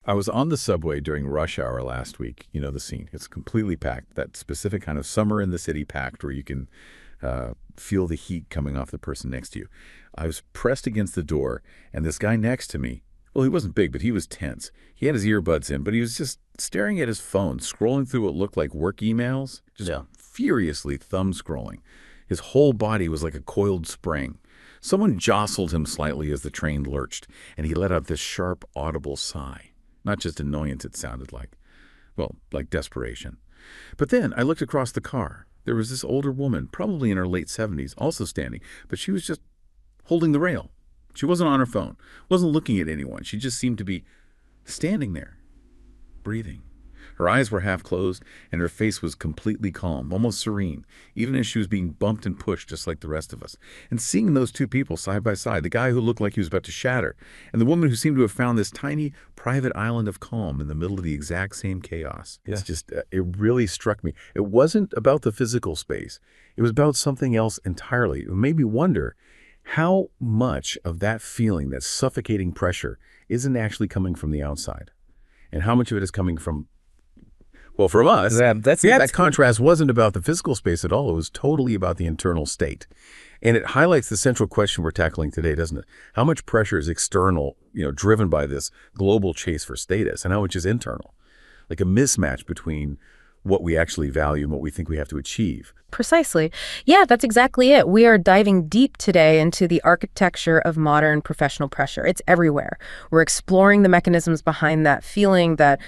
I was on the subway during rush hour last week. You know the scene. It's completely packed. That specific kind of summer in the city packed where you can feel the heat coming off the person next to you. I was pressed against the door, and this guy next to me, well, he wasn't big, but he was tense. He had his earbuds in, but he was just staring at his phone, scrolling through what looked like work emails, just furiously thumb scrolling. His whole body was like a coiled spring. Someone jostled him slightly as the train lurched, and he let out this sharp, audible sigh. Not just annoyance, it sounded like. Well, like desperation. But then I looked across the car. There was this older woman, probably in her late 70s, also standing, but she was just holding the rail. She wasn't on her phone, wasn't looking at anyone. She just seemed to be standing there, breathing. Her eyes were half closed, and her face was completely calm, almost serene, even as she was being bumped and pushed just like the rest of us. And seeing those two people side by side, the guy who looked like he was about to shatter, and the woman who seemed to have found this tiny, private island of calm in the middle of the exact same chaos. It's just, it really struck me. It wasn't about the physical space. It was about something else entirely. It made me wonder how much of that feeling, that suffocating pressure, isn't actually coming from the outside, and how much of it is coming from, well, from us. That contrast wasn't about the physical space at all. It was totally about the internal state. And it highlights the central question we're tackling today, doesn't it? How much pressure is external, driven by this global chase for status, and how much is internal? Like a mismatch between what we actually value and what we think we have to achieve. Precisely. Yeah, that's exactly it. We are diving deep today into the architecture of modern professional pressure. It's everywhere. We're exploring the mechanisms behind that feeling, that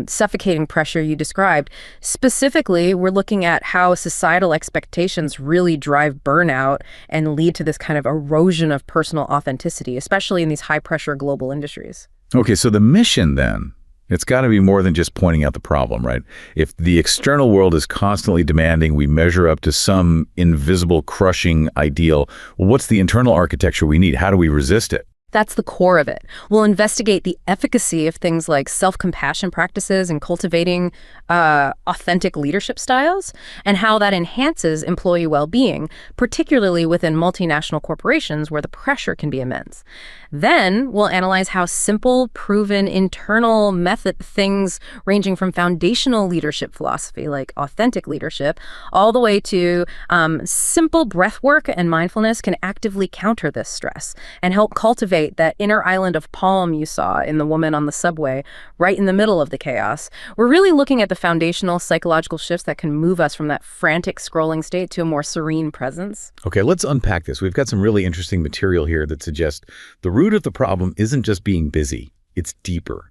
suffocating pressure you described. Specifically, we're looking at how societal expectations really drive burnout and lead to this kind of erosion of personal authenticity, especially in these high-pressure global industries. Okay, so the mission then, it's got to be more than just pointing out the problem, right? If the external world is constantly demanding we measure up to some invisible, crushing ideal, well, what's the internal architecture we need? How do we resist it? That's the core of it. We'll investigate the efficacy of things like self-compassion practices and cultivating authentic leadership styles, and how that enhances employee well-being, particularly within multinational corporations where the pressure can be immense. Then we'll analyze how simple, proven, internal method things ranging from foundational leadership philosophy, like authentic leadership, all the way to simple breath work and mindfulness can actively counter this stress and help cultivate that inner island of calm you saw in the woman on the subway, right in the middle of the chaos. We're really looking at the foundational psychological shifts that can move us from that frantic scrolling state to a more serene presence. Okay, let's unpack this. We've got some really interesting material here that suggests the root of the problem isn't just being busy, it's deeper.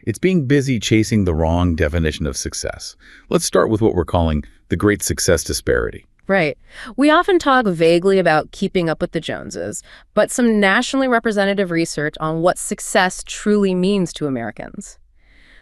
It's being busy chasing the wrong definition of success. Let's start with what we're calling the Great Success Disparity. Right. We often talk vaguely about keeping up with the Joneses, but some nationally representative research on what success truly means to Americans.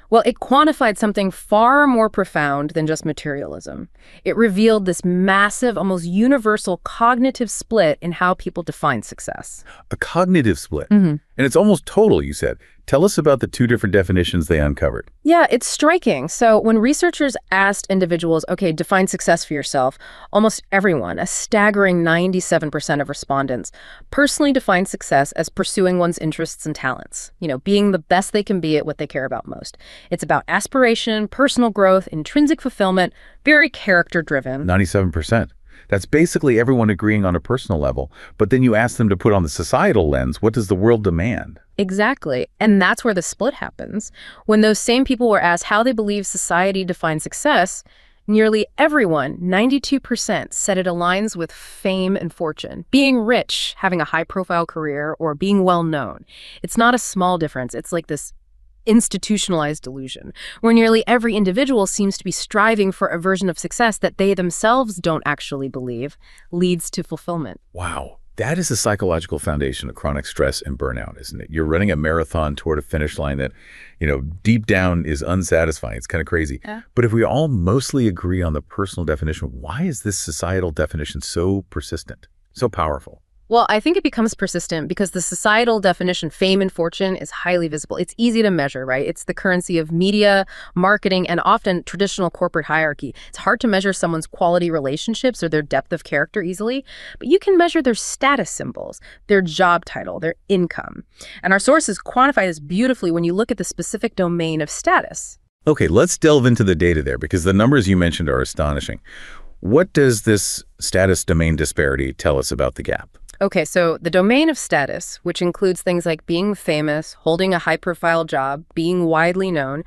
Well, it quantified something far more profound than just materialism. It revealed this massive, almost universal cognitive split in how people define success. A cognitive split. And it's almost total, you said. Tell us about the two different definitions they uncovered. Yeah, it's striking. So when researchers asked individuals, okay, define success for yourself, almost everyone, a staggering 97% of respondents, personally defined success as pursuing one's interests and talents, being the best they can be at what they care about most. It's about aspiration, personal growth, intrinsic fulfillment, very character-driven. 97%. That's basically everyone agreeing on a personal level. But then you ask them to put on the societal lens, what does the world demand? Exactly. And that's where the split happens. When those same people were asked how they believe society defines success, nearly everyone, 92%, said it aligns with fame and fortune, being rich, having a high-profile career, or being well-known. It's not a small difference. It's like this institutionalized delusion, where nearly every individual seems to be striving for a version of success that they themselves don't actually believe leads to fulfillment. Wow. That is the psychological foundation of chronic stress and burnout, isn't it? You're running a marathon toward a finish line that, deep down is unsatisfying. It's kind of crazy. Yeah. But if we all mostly agree on the personal definition, why is this societal definition so persistent, so powerful? Well, I think it becomes persistent because the societal definition, fame and fortune, is highly visible. It's easy to measure, right? It's the currency of media, marketing, and often traditional corporate hierarchy. It's hard to measure someone's quality relationships or their depth of character easily, but you can measure their status symbols, their job title, their income. And our sources quantify this beautifully when you look at the specific domain of status. Okay, let's delve into the data there because the numbers you mentioned are astonishing. What does this status domain disparity tell us about the gap? Okay, so the domain of status, which includes things like being famous, holding a high-profile job, being widely known,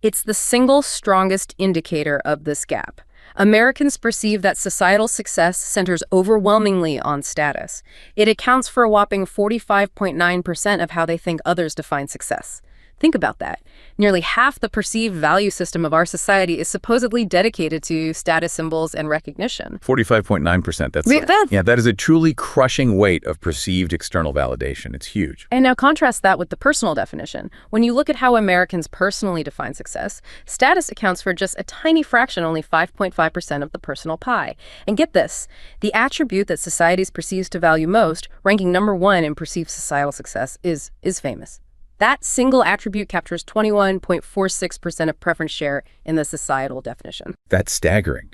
it's the single strongest indicator of this gap. Americans perceive that societal success centers overwhelmingly on status. It accounts for a whopping 45.9% of how they think others define success. Think about that. Nearly half the perceived value system of our society is supposedly dedicated to status symbols and recognition. 45.9%. That is a truly crushing weight of perceived external validation. It's huge. And now contrast that with the personal definition. When you look at how Americans personally define success, status accounts for just a tiny fraction, only 5.5% of the personal pie. And get this, the attribute that society perceives to value most, ranking number 1 in perceived societal success, is famous. That single attribute captures 21.46% of preference share in the societal definition. That's staggering.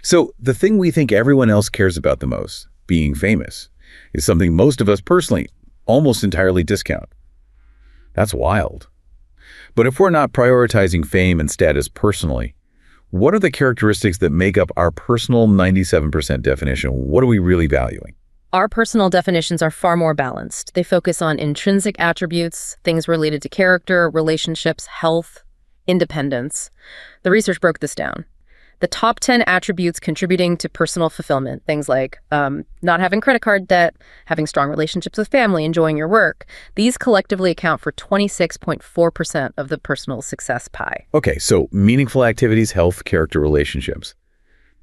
So the thing we think everyone else cares about the most, being famous, is something most of us personally almost entirely discount. That's wild. But if we're not prioritizing fame and status personally, what are the characteristics that make up our personal 97% definition? What are we really valuing? Our personal definitions are far more balanced. They focus on intrinsic attributes, things related to character, relationships, health, independence. The research broke this down. The top 10 attributes contributing to personal fulfillment, things like not having credit card debt, having strong relationships with family, enjoying your work, these collectively account for 26.4% of the personal success pie. Okay, so meaningful activities, health, character, relationships.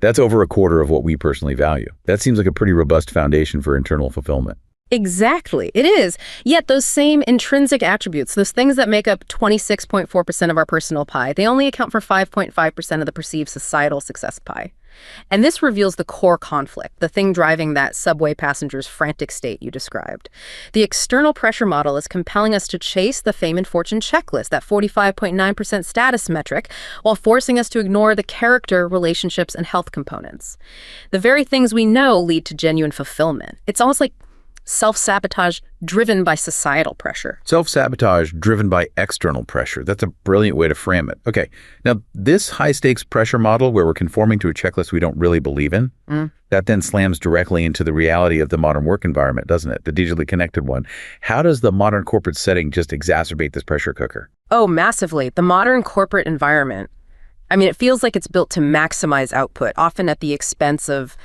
That's over a quarter of what we personally value. That seems like a pretty robust foundation for internal fulfillment. Exactly, it is. Yet those same intrinsic attributes, those things that make up 26.4% of our personal pie, they only account for 5.5% of the perceived societal success pie. And this reveals the core conflict, the thing driving that subway passenger's frantic state you described. The external pressure model is compelling us to chase the fame and fortune checklist, that 45.9% status metric, while forcing us to ignore the character, relationships, and health components. The very things we know lead to genuine fulfillment. It's almost like self-sabotage driven by societal pressure. Self-sabotage driven by external pressure. That's a brilliant way to frame it. Okay, now this high-stakes pressure model where we're conforming to a checklist we don't really believe in, that then slams directly into the reality of the modern work environment, doesn't it? The digitally connected one. How does the modern corporate setting just exacerbate this pressure cooker? Oh, massively. The modern corporate environment, it feels like it's built to maximize output, often at the expense of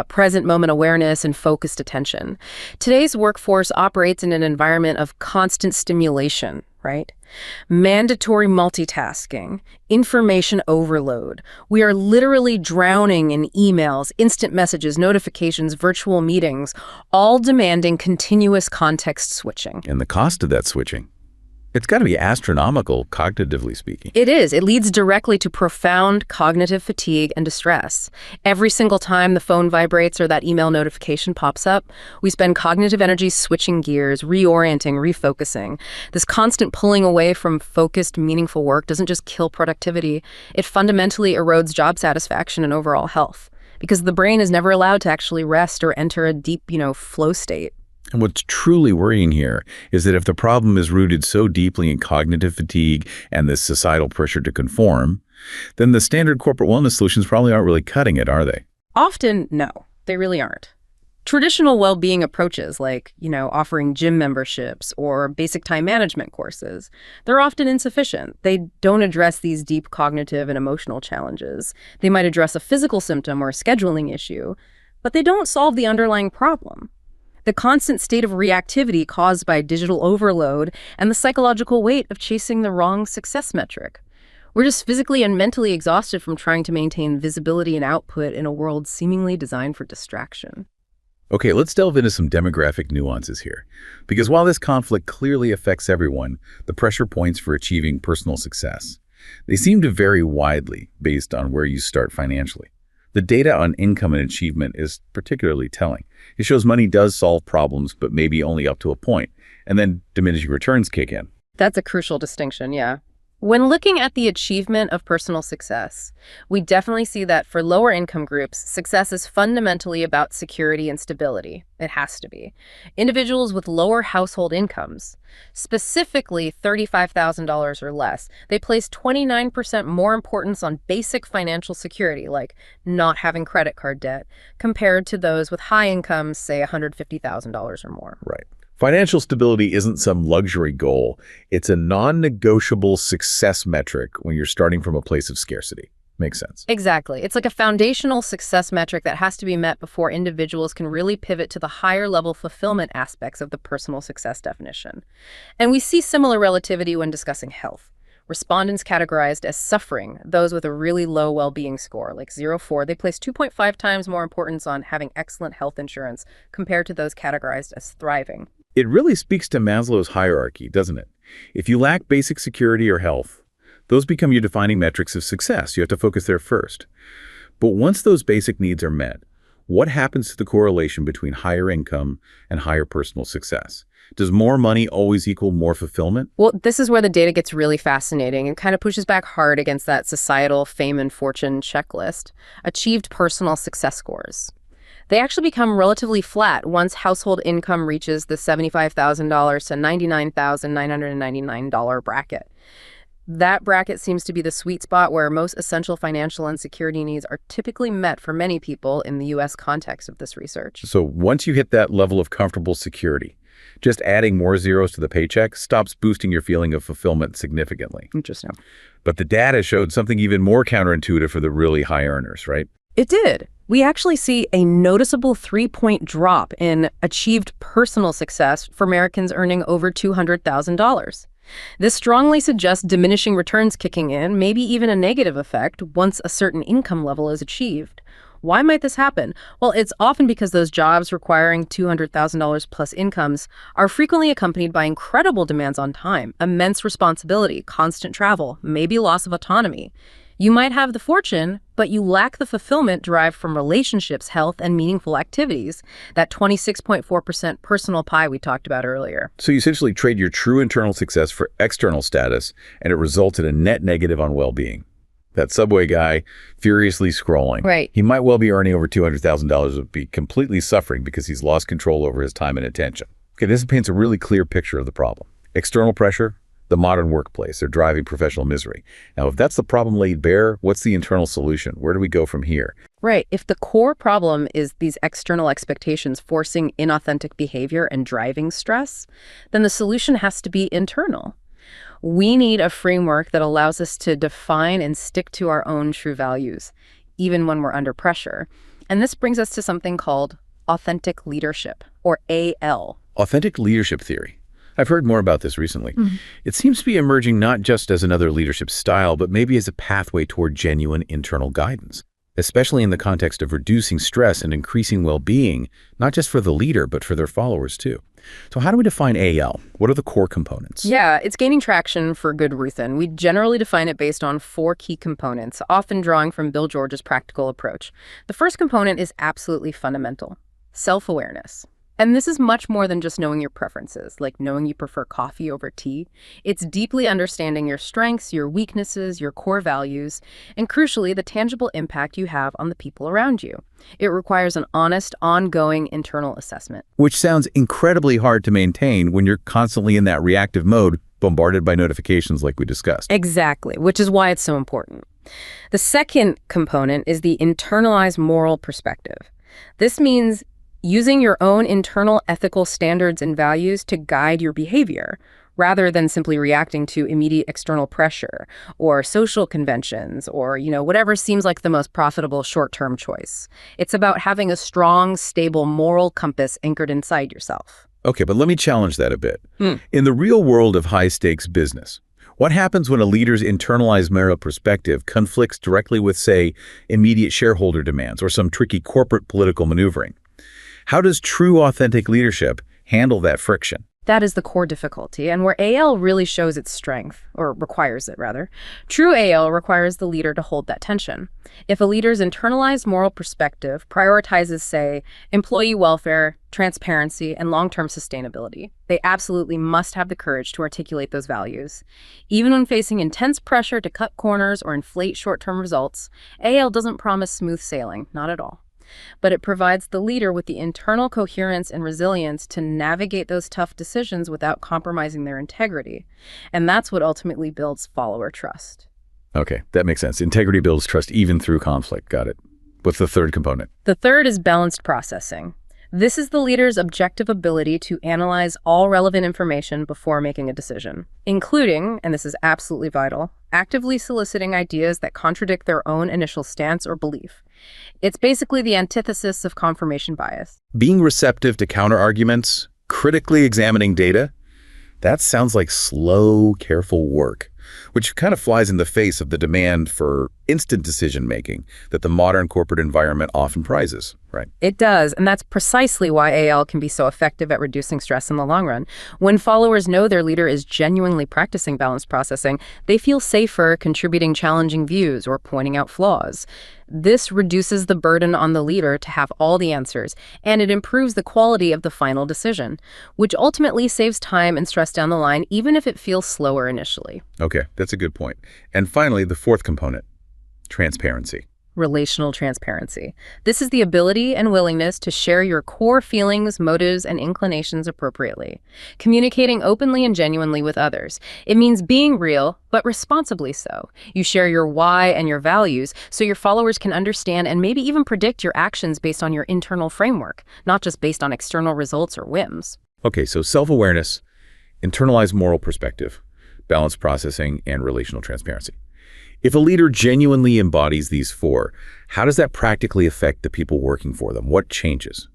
present moment awareness and focused attention. Today's workforce operates in an environment of constant stimulation, right? Mandatory multitasking, information overload. We are literally drowning in emails, instant messages, notifications, virtual meetings, all demanding continuous context switching. And the cost of that switching? It's got to be astronomical, cognitively speaking. It is. It leads directly to profound cognitive fatigue and distress. Every single time the phone vibrates or that email notification pops up, we spend cognitive energy switching gears, reorienting, refocusing. This constant pulling away from focused, meaningful work doesn't just kill productivity. It fundamentally erodes job satisfaction and overall health, because the brain is never allowed to actually rest or enter a deep, flow state. And what's truly worrying here is that if the problem is rooted so deeply in cognitive fatigue and this societal pressure to conform, then the standard corporate wellness solutions probably aren't really cutting it, are they? Often, no, they really aren't. Traditional well-being approaches like, offering gym memberships or basic time management courses, they're often insufficient. They don't address these deep cognitive and emotional challenges. They might address a physical symptom or a scheduling issue, but they don't solve the underlying problem. The constant state of reactivity caused by digital overload and the psychological weight of chasing the wrong success metric. We're just physically and mentally exhausted from trying to maintain visibility and output in a world seemingly designed for distraction. Okay, let's delve into some demographic nuances here. Because while this conflict clearly affects everyone, the pressure points for achieving personal success, they seem to vary widely based on where you start financially. The data on income and achievement is particularly telling. It shows money does solve problems, but maybe only up to a point, and then diminishing returns kick in. That's a crucial distinction, yeah. When looking at the achievement of personal success, we definitely see that for lower income groups, success is fundamentally about security and stability. It has to be. Individuals with lower household incomes, specifically $35,000 or less, they place 29% more importance on basic financial security, like not having credit card debt, compared to those with high incomes, say $150,000 or more. Right. Financial stability isn't some luxury goal. It's a non-negotiable success metric when you're starting from a place of scarcity. Makes sense. Exactly. It's like a foundational success metric that has to be met before individuals can really pivot to the higher level fulfillment aspects of the personal success definition. And we see similar relativity when discussing health. Respondents categorized as suffering, those with a really low well-being score, like 0-4, they place 2.5 times more importance on having excellent health insurance compared to those categorized as thriving. It really speaks to Maslow's hierarchy, doesn't it? If you lack basic security or health, those become your defining metrics of success. You have to focus there first. But once those basic needs are met, what happens to the correlation between higher income and higher personal success? Does more money always equal more fulfillment? Well, this is where the data gets really fascinating and kind of pushes back hard against that societal fame and fortune checklist, achieved personal success scores. They actually become relatively flat once household income reaches the $75,000 to $99,999 bracket. That bracket seems to be the sweet spot where most essential financial and security needs are typically met for many people in the U.S. context of this research. So once you hit that level of comfortable security, just adding more zeros to the paycheck stops boosting your feeling of fulfillment significantly. Interesting. But the data showed something even more counterintuitive for the really high earners, right? It did. We actually see a noticeable 3-point drop in achieved personal success for Americans earning over $200,000. This strongly suggests diminishing returns kicking in, maybe even a negative effect once a certain income level is achieved. Why might this happen? Well, it's often because those jobs requiring $200,000 plus incomes are frequently accompanied by incredible demands on time, immense responsibility, constant travel, maybe loss of autonomy. You might have the fortune, but you lack the fulfillment derived from relationships, health, and meaningful activities, that 26.4% personal pie we talked about earlier. So you essentially trade your true internal success for external status, and it results in a net negative on well-being. That subway guy furiously scrolling. Right. He might well be earning over $200,000, but be completely suffering because he's lost control over his time and attention. Okay, this paints a really clear picture of the problem. External pressure, the modern workplace, they're driving professional misery. Now, if that's the problem laid bare, what's the internal solution? Where do we go from here? Right. If the core problem is these external expectations forcing inauthentic behavior and driving stress, then the solution has to be internal. We need a framework that allows us to define and stick to our own true values, even when we're under pressure. And this brings us to something called authentic leadership, or AL. Authentic leadership theory. I've heard more about this recently. It seems to be emerging not just as another leadership style, but maybe as a pathway toward genuine internal guidance, especially in the context of reducing stress and increasing well-being, not just for the leader, but for their followers too. So how do we define AL? What are the core components? Yeah, it's gaining traction for good reason. We generally define it based on 4 key components, often drawing from Bill George's practical approach. The first component is absolutely fundamental: self-awareness. And this is much more than just knowing your preferences, like knowing you prefer coffee over tea. It's deeply understanding your strengths, your weaknesses, your core values, and crucially, the tangible impact you have on the people around you. It requires an honest, ongoing internal assessment. Which sounds incredibly hard to maintain when you're constantly in that reactive mode, bombarded by notifications like we discussed. Exactly, which is why it's so important. The second component is the internalized moral perspective. This means using your own internal ethical standards and values to guide your behavior, rather than simply reacting to immediate external pressure or social conventions or, whatever seems like the most profitable short-term choice. It's about having a strong, stable moral compass anchored inside yourself. Okay, but let me challenge that a bit. In the real world of high-stakes business, what happens when a leader's internalized moral perspective conflicts directly with, say, immediate shareholder demands or some tricky corporate political maneuvering? How does true authentic leadership handle that friction? That is the core difficulty, and where AL really shows its strength, or requires it, rather. True AL requires the leader to hold that tension. If a leader's internalized moral perspective prioritizes, say, employee welfare, transparency, and long-term sustainability, they absolutely must have the courage to articulate those values. Even when facing intense pressure to cut corners or inflate short-term results, AL doesn't promise smooth sailing, not at all. But it provides the leader with the internal coherence and resilience to navigate those tough decisions without compromising their integrity. And that's what ultimately builds follower trust. Okay, that makes sense. Integrity builds trust even through conflict. Got it. What's the third component? The third is balanced processing. This is the leader's objective ability to analyze all relevant information before making a decision, including, and this is absolutely vital, actively soliciting ideas that contradict their own initial stance or belief. It's basically the antithesis of confirmation bias. Being receptive to counterarguments, critically examining data, that sounds like slow, careful work, which kind of flies in the face of the demand for instant decision-making that the modern corporate environment often prizes, right? It does, and that's precisely why AL can be so effective at reducing stress in the long run. When followers know their leader is genuinely practicing balanced processing, they feel safer contributing challenging views or pointing out flaws. This reduces the burden on the leader to have all the answers, and it improves the quality of the final decision, which ultimately saves time and stress down the line, even if it feels slower initially. Okay, that's a good point. And finally, the fourth component, transparency. Relational transparency. This is the ability and willingness to share your core feelings, motives, and inclinations appropriately. Communicating openly and genuinely with others. It means being real, but responsibly so. You share your why and your values so your followers can understand and maybe even predict your actions based on your internal framework, not just based on external results or whims. Okay, so self-awareness, internalized moral perspective, balanced processing, and relational transparency. If a leader genuinely embodies these four, how does that practically affect the people working for them? What changes?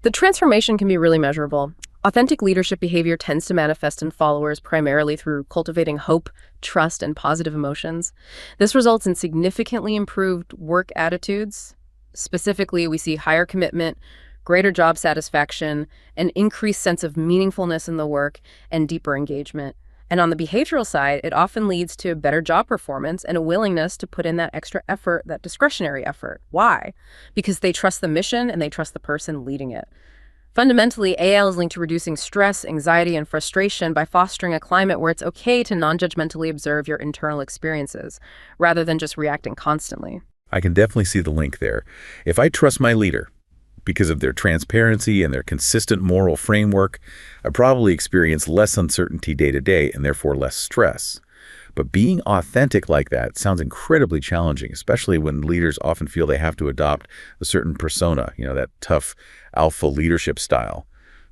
The transformation can be really measurable. Authentic leadership behavior tends to manifest in followers primarily through cultivating hope, trust, and positive emotions. This results in significantly improved work attitudes. Specifically, we see higher commitment, greater job satisfaction, an increased sense of meaningfulness in the work, and deeper engagement. And on the behavioral side, it often leads to better job performance and a willingness to put in that extra effort, that discretionary effort. Why? Because they trust the mission and they trust the person leading it. Fundamentally, AL is linked to reducing stress, anxiety, and frustration by fostering a climate where it's okay to non-judgmentally observe your internal experiences, rather than just reacting constantly. I can definitely see the link there. If I trust my leader, because of their transparency and their consistent moral framework, I probably experience less uncertainty day to day and therefore less stress. But being authentic like that sounds incredibly challenging, especially when leaders often feel they have to adopt a certain persona, that tough alpha leadership style,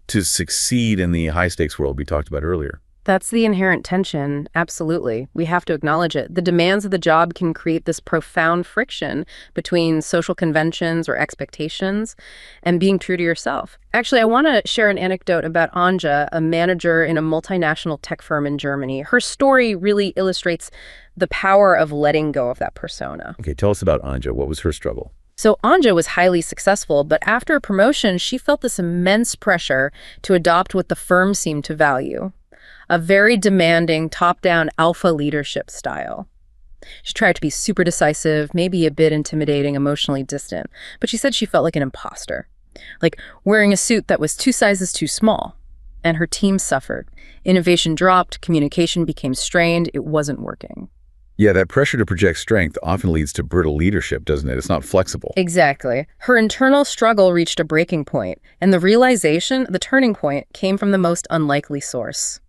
to succeed in the high-stakes world we talked about earlier. That's the inherent tension, absolutely. We have to acknowledge it. The demands of the job can create this profound friction between social conventions or expectations and being true to yourself. Actually, I want to share an anecdote about Anja, a manager in a multinational tech firm in Germany. Her story really illustrates the power of letting go of that persona. Okay, tell us about Anja. What was her struggle? So Anja was highly successful, but after a promotion, she felt this immense pressure to adopt what the firm seemed to value. A very demanding, top-down alpha leadership style. She tried to be super decisive, maybe a bit intimidating, emotionally distant, but she said she felt like an imposter, like wearing a suit that was 2 sizes too small. And her team suffered. Innovation dropped, communication became strained, it wasn't working. Yeah, that pressure to project strength often leads to brittle leadership, doesn't it? It's not flexible. Exactly. Her internal struggle reached a breaking point, and the realization, the turning point, came from the most unlikely source.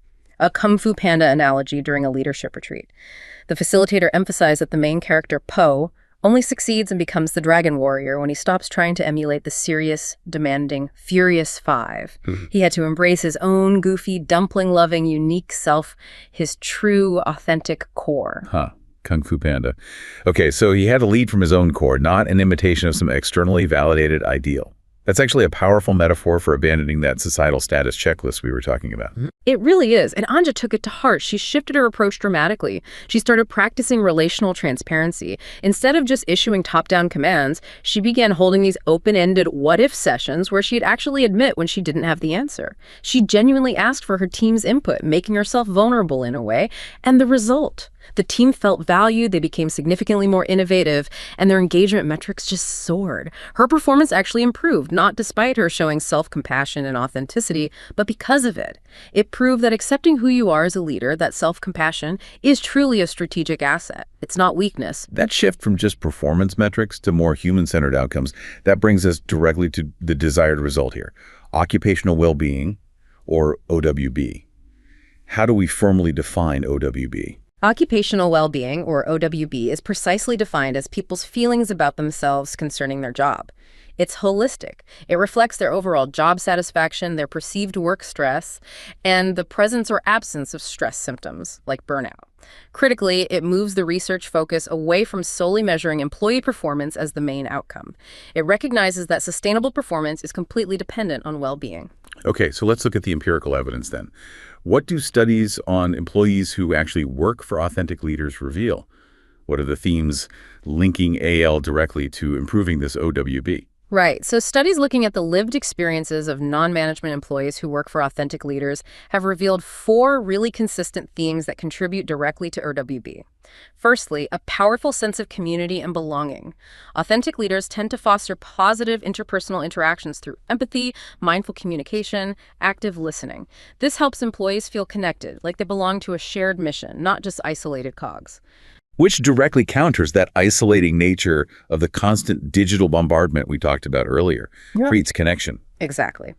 A Kung Fu Panda analogy during a leadership retreat. The facilitator emphasized that the main character, Po, only succeeds and becomes the dragon warrior when he stops trying to emulate the serious, demanding, furious five. He had to embrace his own goofy, dumpling-loving, unique self, his true, authentic core. Kung Fu Panda. Okay, so he had to lead from his own core, not an imitation of some externally validated ideal. That's actually a powerful metaphor for abandoning that societal status checklist we were talking about. It really is, and Anja took it to heart. She shifted her approach dramatically. She started practicing relational transparency. Instead of just issuing top-down commands, she began holding these open-ended what-if sessions where she'd actually admit when she didn't have the answer. She genuinely asked for her team's input, making herself vulnerable in a way, and the result: the team felt valued, they became significantly more innovative, and their engagement metrics just soared. Her performance actually improved, not despite her showing self-compassion and authenticity, but because of it. It proved that accepting who you are as a leader, that self-compassion, is truly a strategic asset. It's not weakness. That shift from just performance metrics to more human-centered outcomes, that brings us directly to the desired result here: occupational well-being, or OWB. How do we firmly define OWB? Occupational well-being, or OWB, is precisely defined as people's feelings about themselves concerning their job. It's holistic. It reflects their overall job satisfaction, their perceived work stress, and the presence or absence of stress symptoms, like burnout. Critically, it moves the research focus away from solely measuring employee performance as the main outcome. It recognizes that sustainable performance is completely dependent on well-being. Okay, so let's look at the empirical evidence then. What do studies on employees who actually work for authentic leaders reveal? What are the themes linking AL directly to improving this OWB? Right. So studies looking at the lived experiences of non-management employees who work for authentic leaders have revealed 4 really consistent themes that contribute directly to OWB. Firstly, a powerful sense of community and belonging. Authentic leaders tend to foster positive interpersonal interactions through empathy, mindful communication, active listening. This helps employees feel connected, like they belong to a shared mission, not just isolated cogs. Which directly counters that isolating nature of the constant digital bombardment we talked about earlier. Yeah. Creates connection. Exactly.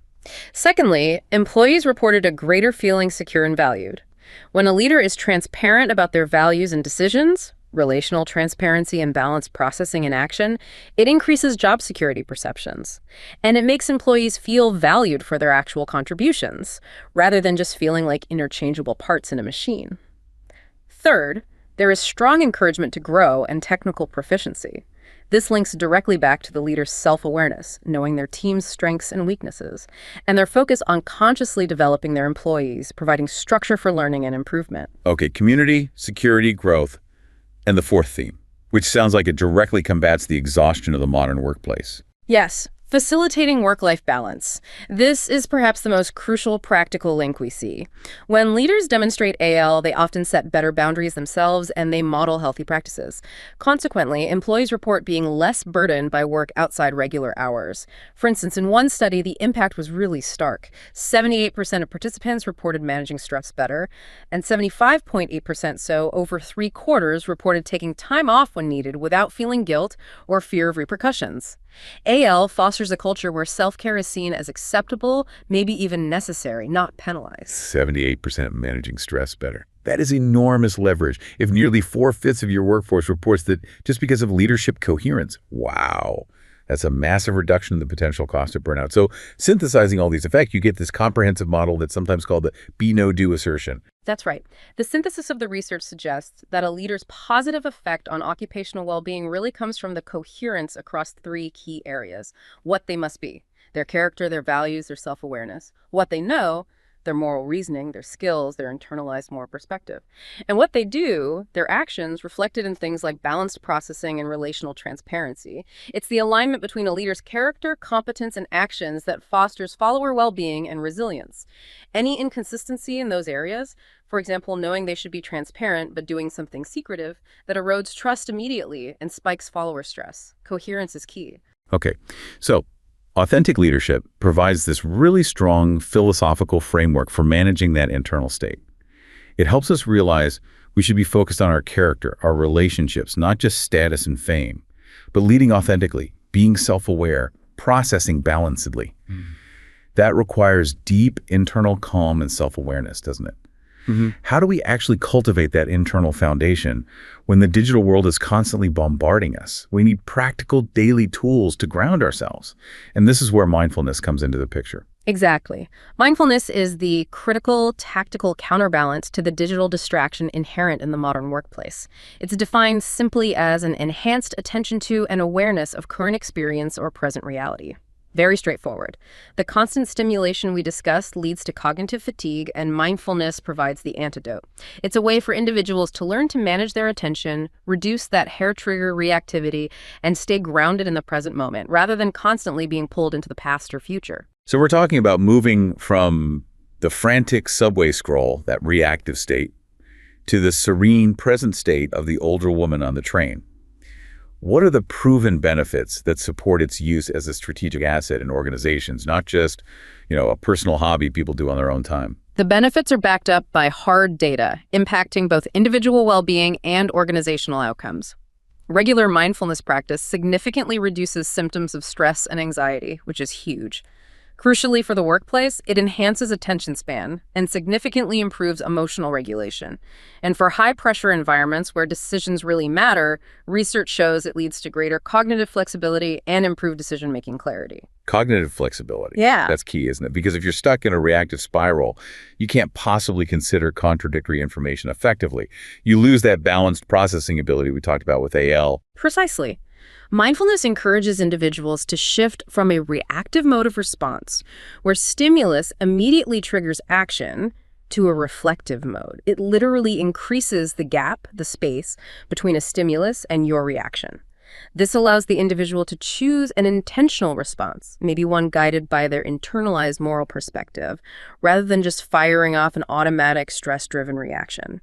Secondly, employees reported a greater feeling secure and valued. When a leader is transparent about their values and decisions, relational transparency and balanced processing in action, it increases job security perceptions. And it makes employees feel valued for their actual contributions, rather than just feeling like interchangeable parts in a machine. Third, there is strong encouragement to grow and technical proficiency. This links directly back to the leader's self-awareness, knowing their team's strengths and weaknesses, and their focus on consciously developing their employees, providing structure for learning and improvement. Okay, community, security, growth, and the 4th theme, which sounds like it directly combats the exhaustion of the modern workplace. Yes. Facilitating work-life balance. This is perhaps the most crucial practical link we see. When leaders demonstrate AL, they often set better boundaries themselves and they model healthy practices. Consequently, employees report being less burdened by work outside regular hours. For instance, in one study, the impact was really stark. 78% of participants reported managing stress better, and 75.8%, so over 3/4, reported taking time off when needed without feeling guilt or fear of repercussions. AL fosters a culture where self-care is seen as acceptable, maybe even necessary, not penalized. 78% managing stress better. That is enormous leverage. If nearly 4/5 of your workforce reports that just because of leadership coherence, wow, that's a massive reduction in the potential cost of burnout. So synthesizing all these effects, you get this comprehensive model that's sometimes called the be-no-do assertion. That's right. The synthesis of the research suggests that a leader's positive effect on occupational well-being really comes from the coherence across 3 key areas: what they must be, their character, their values, their self-awareness; what they know, their moral reasoning, their skills, their internalized moral perspective; and what they do, their actions, reflected in things like balanced processing and relational transparency. It's the alignment between a leader's character, competence, and actions that fosters follower well-being and resilience. Any inconsistency in those areas, for example, knowing they should be transparent but doing something secretive, that erodes trust immediately and spikes follower stress. Coherence is key. Okay, so authentic leadership provides this really strong philosophical framework for managing that internal state. It helps us realize we should be focused on our character, our relationships, not just status and fame, but leading authentically, being self-aware, processing balancedly. That requires deep internal calm and self-awareness, doesn't it? How do we actually cultivate that internal foundation when the digital world is constantly bombarding us? We need practical daily tools to ground ourselves. And this is where mindfulness comes into the picture. Exactly. Mindfulness is the critical, tactical counterbalance to the digital distraction inherent in the modern workplace. It's defined simply as an enhanced attention to and awareness of current experience or present reality. Very straightforward. The constant stimulation we discussed leads to cognitive fatigue, and mindfulness provides the antidote. It's a way for individuals to learn to manage their attention, reduce that hair-trigger reactivity, and stay grounded in the present moment, rather than constantly being pulled into the past or future. So we're talking about moving from the frantic subway scroll, that reactive state, to the serene present state of the older woman on the train. What are the proven benefits that support its use as a strategic asset in organizations, not just, a personal hobby people do on their own time? The benefits are backed up by hard data, impacting both individual well-being and organizational outcomes. Regular mindfulness practice significantly reduces symptoms of stress and anxiety, which is huge. Crucially for the workplace, it enhances attention span and significantly improves emotional regulation. And for high-pressure environments where decisions really matter, research shows it leads to greater cognitive flexibility and improved decision-making clarity. Cognitive flexibility. Yeah. That's key, isn't it? Because if you're stuck in a reactive spiral, you can't possibly consider contradictory information effectively. You lose that balanced processing ability we talked about with AL. Precisely. Mindfulness encourages individuals to shift from a reactive mode of response, where stimulus immediately triggers action, to a reflective mode. It literally increases the gap, the space, between a stimulus and your reaction. This allows the individual to choose an intentional response, maybe one guided by their internalized moral perspective, rather than just firing off an automatic stress-driven reaction.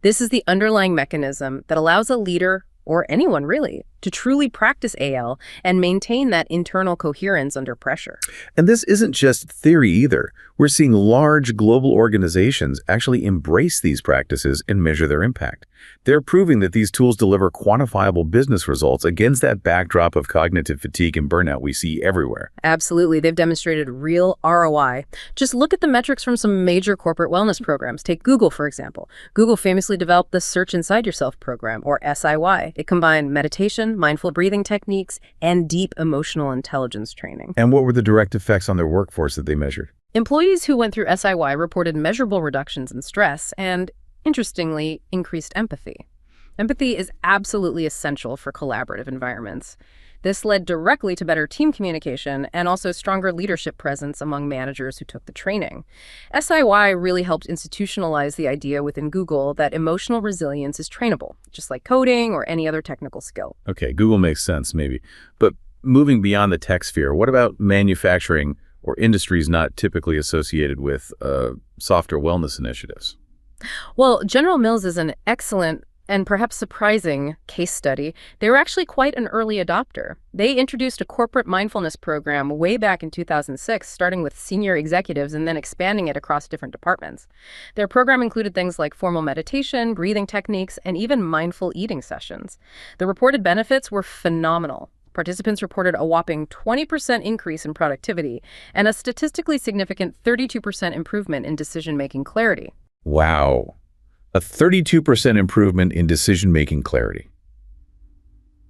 This is the underlying mechanism that allows a leader, or anyone really, to truly practice AL and maintain that internal coherence under pressure. And this isn't just theory either. We're seeing large global organizations actually embrace these practices and measure their impact. They're proving that these tools deliver quantifiable business results against that backdrop of cognitive fatigue and burnout we see everywhere. Absolutely. They've demonstrated real ROI. Just look at the metrics from some major corporate wellness programs. Take Google, for example. Google famously developed the Search Inside Yourself program, or SIY. It combined meditation, mindful breathing techniques, and deep emotional intelligence training. And what were the direct effects on their workforce that they measured? Employees who went through SIY reported measurable reductions in stress and, interestingly, increased empathy. Empathy is absolutely essential for collaborative environments. This led directly to better team communication and also stronger leadership presence among managers who took the training. SIY really helped institutionalize the idea within Google that emotional resilience is trainable, just like coding or any other technical skill. Okay, Google makes sense, maybe. But moving beyond the tech sphere, what about manufacturing or industries not typically associated with softer wellness initiatives? Well, General Mills is an excellent and perhaps surprising case study. They were actually quite an early adopter. They introduced a corporate mindfulness program way back in 2006, starting with senior executives and then expanding it across different departments. Their program included things like formal meditation, breathing techniques, and even mindful eating sessions. The reported benefits were phenomenal. Participants reported a whopping 20% increase in productivity and a statistically significant 32% improvement in decision-making clarity. Wow. A 32% improvement in decision-making clarity.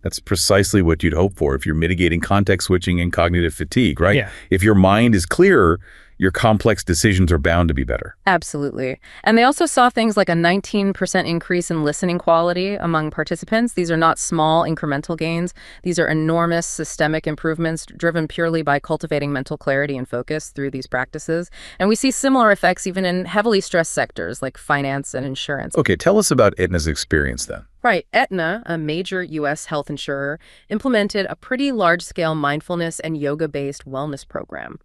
That's precisely what you'd hope for if you're mitigating context switching and cognitive fatigue, right? Yeah. If your mind is clearer, your complex decisions are bound to be better. Absolutely. And they also saw things like a 19% increase in listening quality among participants. These are not small incremental gains. These are enormous systemic improvements driven purely by cultivating mental clarity and focus through these practices. And we see similar effects even in heavily stressed sectors like finance and insurance. Okay, tell us about Aetna's experience then. Right. Aetna, a major U.S. health insurer, implemented a pretty large-scale mindfulness and yoga-based wellness program.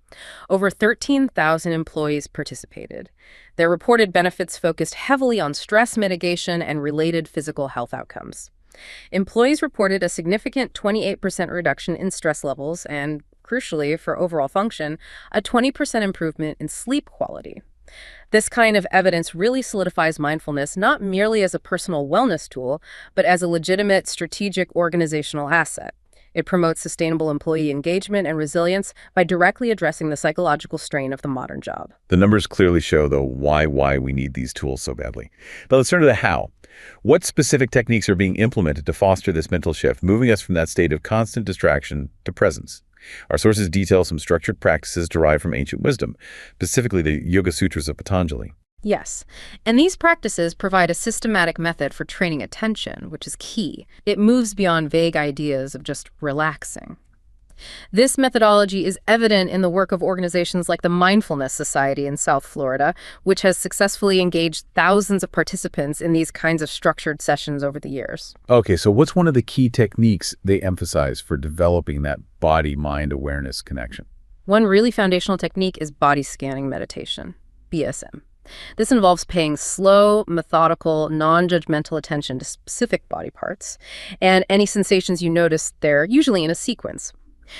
Over 13,000 employees participated. Their reported benefits focused heavily on stress mitigation and related physical health outcomes. Employees reported a significant 28% reduction in stress levels and, crucially for overall function, a 20% improvement in sleep quality. This kind of evidence really solidifies mindfulness not merely as a personal wellness tool, but as a legitimate strategic organizational asset. It promotes sustainable employee engagement and resilience by directly addressing the psychological strain of the modern job. The numbers clearly show, though, why we need these tools so badly. But let's turn to the how. What specific techniques are being implemented to foster this mental shift, moving us from that state of constant distraction to presence? Our sources detail some structured practices derived from ancient wisdom, specifically the Yoga Sutras of Patanjali. Yes, and these practices provide a systematic method for training attention, which is key. It moves beyond vague ideas of just relaxing. This methodology is evident in the work of organizations like the Mindfulness Society in South Florida, which has successfully engaged thousands of participants in these kinds of structured sessions over the years. Okay, so what's one of the key techniques they emphasize for developing that body-mind awareness connection? One really foundational technique is body scanning meditation, BSM. This involves paying slow, methodical, non-judgmental attention to specific body parts and any sensations you notice there, usually in a sequence.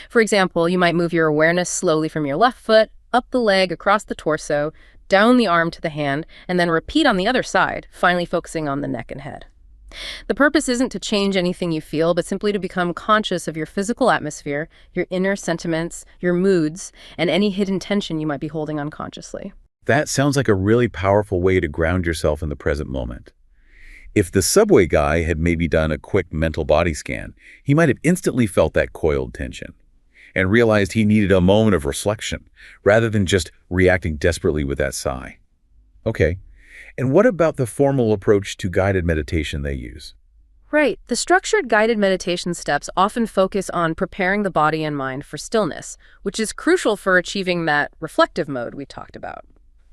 For example, you might move your awareness slowly from your left foot, up the leg, across the torso, down the arm to the hand, and then repeat on the other side, finally focusing on the neck and head. The purpose isn't to change anything you feel, but simply to become conscious of your physical atmosphere, your inner sentiments, your moods, and any hidden tension you might be holding unconsciously. That sounds like a really powerful way to ground yourself in the present moment. If the subway guy had maybe done a quick mental body scan, he might have instantly felt that coiled tension and realized he needed a moment of reflection rather than just reacting desperately with that sigh. Okay, and what about the formal approach to guided meditation they use? Right. The structured guided meditation steps often focus on preparing the body and mind for stillness, which is crucial for achieving that reflective mode we talked about.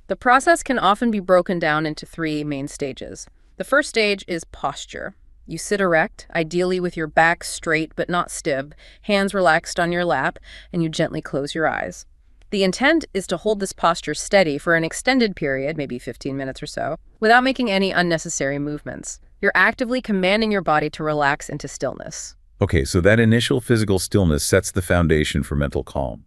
The process can often be broken down into 3 main stages. The first stage is posture. You sit erect, ideally with your back straight but not stiff, hands relaxed on your lap, and you gently close your eyes. The intent is to hold this posture steady for an extended period, maybe 15 minutes or so, without making any unnecessary movements. You're actively commanding your body to relax into stillness. Okay, so that initial physical stillness sets the foundation for mental calm.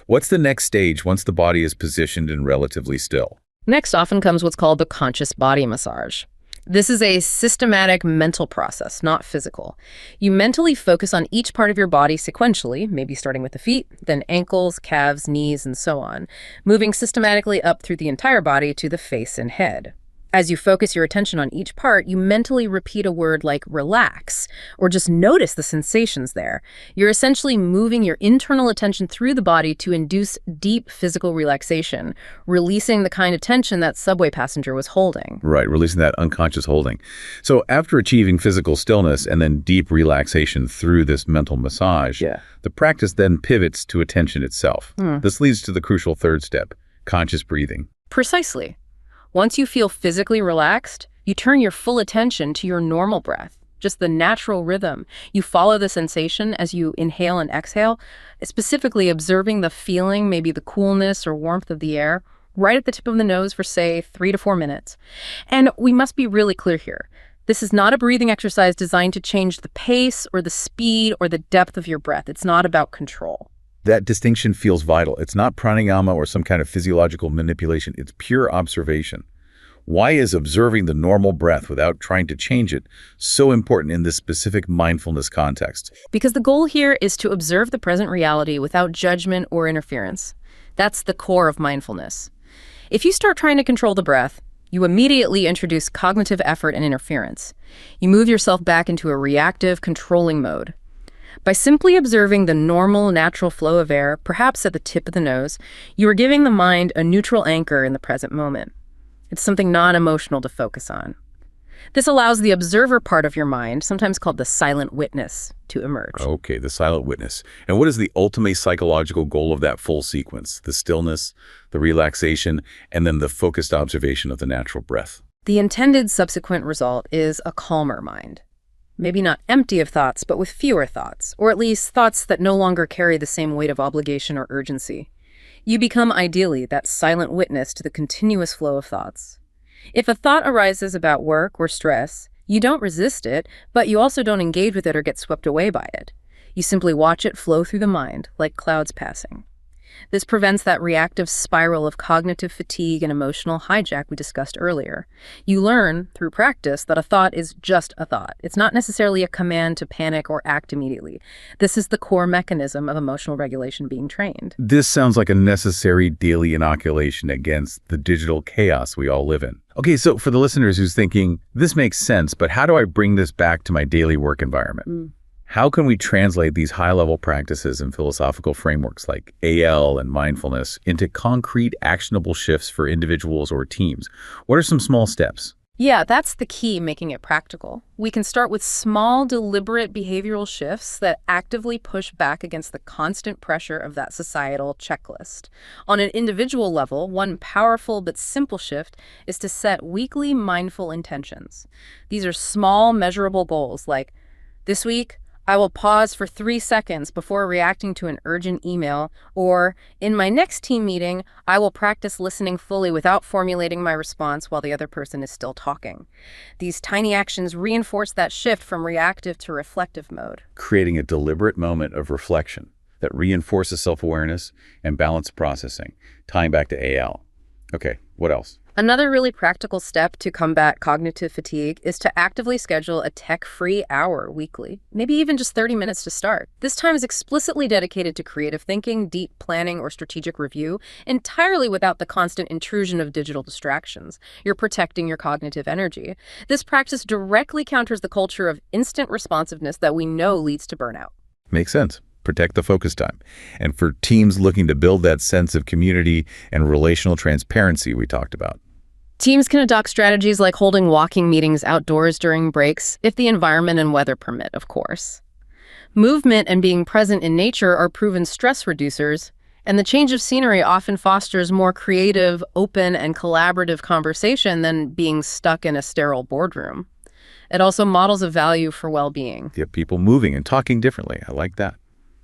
What's the next stage once the body is positioned and relatively still? Next often comes what's called the conscious body massage. This is a systematic mental process, not physical. You mentally focus on each part of your body sequentially, maybe starting with the feet, then ankles, calves, knees, and so on, moving systematically up through the entire body to the face and head. As you focus your attention on each part, you mentally repeat a word like relax, or just notice the sensations there. You're essentially moving your internal attention through the body to induce deep physical relaxation, releasing the kind of tension that subway passenger was holding. Right, releasing that unconscious holding. So after achieving physical stillness and then deep relaxation through this mental massage, the practice then pivots to attention itself. This leads to the crucial third step, conscious breathing. Precisely. Once you feel physically relaxed, you turn your full attention to your normal breath, just the natural rhythm. You follow the sensation as you inhale and exhale, specifically observing the feeling, maybe the coolness or warmth of the air, right at the tip of the nose for, say, 3 to 4 minutes. And we must be really clear here. This is not a breathing exercise designed to change the pace or the speed or the depth of your breath. It's not about control. That distinction feels vital. It's not pranayama or some kind of physiological manipulation. It's pure observation. Why is observing the normal breath without trying to change it so important in this specific mindfulness context? Because the goal here is to observe the present reality without judgment or interference. That's the core of mindfulness. If you start trying to control the breath, you immediately introduce cognitive effort and interference. You move yourself back into a reactive, controlling mode. By simply observing the normal, natural flow of air, perhaps at the tip of the nose, you are giving the mind a neutral anchor in the present moment. It's something non-emotional to focus on. This allows the observer part of your mind, sometimes called the silent witness, to emerge. Okay, the silent witness. And what is the ultimate psychological goal of that full sequence? The stillness, the relaxation, and then the focused observation of the natural breath. The intended subsequent result is a calmer mind. Maybe not empty of thoughts, but with fewer thoughts, or at least thoughts that no longer carry the same weight of obligation or urgency. You become ideally that silent witness to the continuous flow of thoughts. If a thought arises about work or stress, you don't resist it, but you also don't engage with it or get swept away by it. You simply watch it flow through the mind, like clouds passing. This prevents that reactive spiral of cognitive fatigue and emotional hijack we discussed earlier. You learn, through practice, that a thought is just a thought. It's not necessarily a command to panic or act immediately. This is the core mechanism of emotional regulation being trained. This sounds like a necessary daily inoculation against the digital chaos we all live in. Okay, so for the listeners who's thinking, this makes sense, but how do I bring this back to my daily work environment? How can we translate these high-level practices and philosophical frameworks like AL and mindfulness into concrete, actionable shifts for individuals or teams? What are some small steps? Yeah, that's the key, making it practical. We can start with small, deliberate behavioral shifts that actively push back against the constant pressure of that societal checklist. On an individual level, one powerful but simple shift is to set weekly mindful intentions. These are small, measurable goals like, this week, I will pause for 3 seconds before reacting to an urgent email, or in my next team meeting, I will practice listening fully without formulating my response while the other person is still talking. These tiny actions reinforce that shift from reactive to reflective mode. Creating a deliberate moment of reflection that reinforces self-awareness and balanced processing, tying back to AL. Okay, what else? Another really practical step to combat cognitive fatigue is to actively schedule a tech-free hour weekly, maybe even just 30 minutes to start. This time is explicitly dedicated to creative thinking, deep planning, or strategic review, entirely without the constant intrusion of digital distractions. You're protecting your cognitive energy. This practice directly counters the culture of instant responsiveness that we know leads to burnout. Makes sense. Protect the focus time. And for teams looking to build that sense of community and relational transparency we talked about. Teams can adopt strategies like holding walking meetings outdoors during breaks, if the environment and weather permit, of course. Movement and being present in nature are proven stress reducers, and the change of scenery often fosters more creative, open, and collaborative conversation than being stuck in a sterile boardroom. It also models a value for well-being. Get people moving and talking differently. I like that.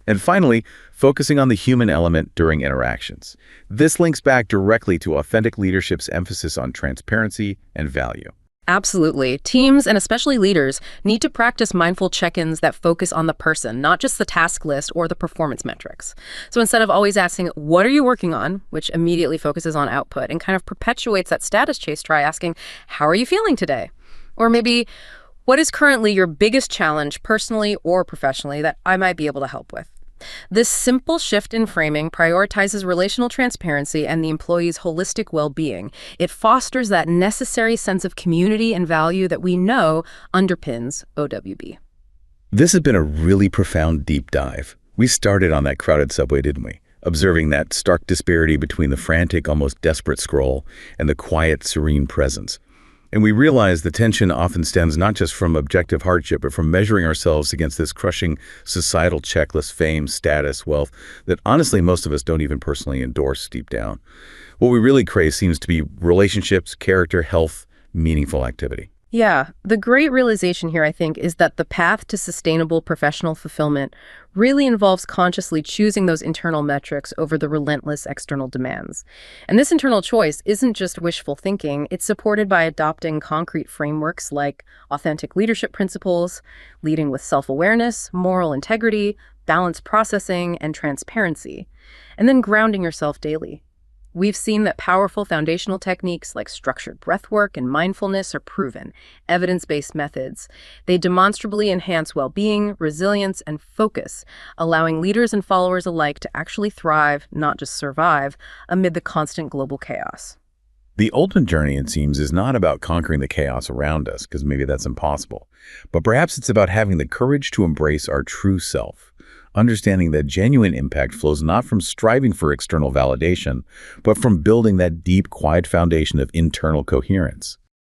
And finally, focusing on the human element during interactions. This links back directly to authentic leadership's emphasis on transparency and value. Absolutely. Teams, and especially leaders, need to practice mindful check-ins that focus on the person, not just the task list or the performance metrics. So instead of always asking, what are you working on, which immediately focuses on output and kind of perpetuates that status chase, try asking, how are you feeling today? Or maybe, what is currently your biggest challenge, personally or professionally, that I might be able to help with? This simple shift in framing prioritizes relational transparency and the employee's holistic well-being. It fosters that necessary sense of community and value that we know underpins OWB. This has been a really profound deep dive. We started on that crowded subway, didn't we? Observing that stark disparity between the frantic, almost desperate scroll and the quiet, serene presence. And we realize the tension often stems not just from objective hardship, but from measuring ourselves against this crushing societal checklist, fame, status, wealth, that honestly most of us don't even personally endorse deep down. What we really crave seems to be relationships, character, health, meaningful activity. Yeah, the great realization here, I think, is that the path to sustainable professional fulfillment really involves consciously choosing those internal metrics over the relentless external demands. And this internal choice isn't just wishful thinking, it's supported by adopting concrete frameworks like authentic leadership principles, leading with self-awareness, moral integrity, balanced processing, and transparency, and then grounding yourself daily. We've seen that powerful foundational techniques like structured breathwork and mindfulness are proven, evidence-based methods. They demonstrably enhance well-being, resilience, and focus, allowing leaders and followers alike to actually thrive, not just survive, amid the constant global chaos. The ultimate journey, it seems, is not about conquering the chaos around us, because maybe that's impossible, but perhaps it's about having the courage to embrace our true self. Understanding that genuine impact flows not from striving for external validation, but from building that deep, quiet foundation of internal coherence.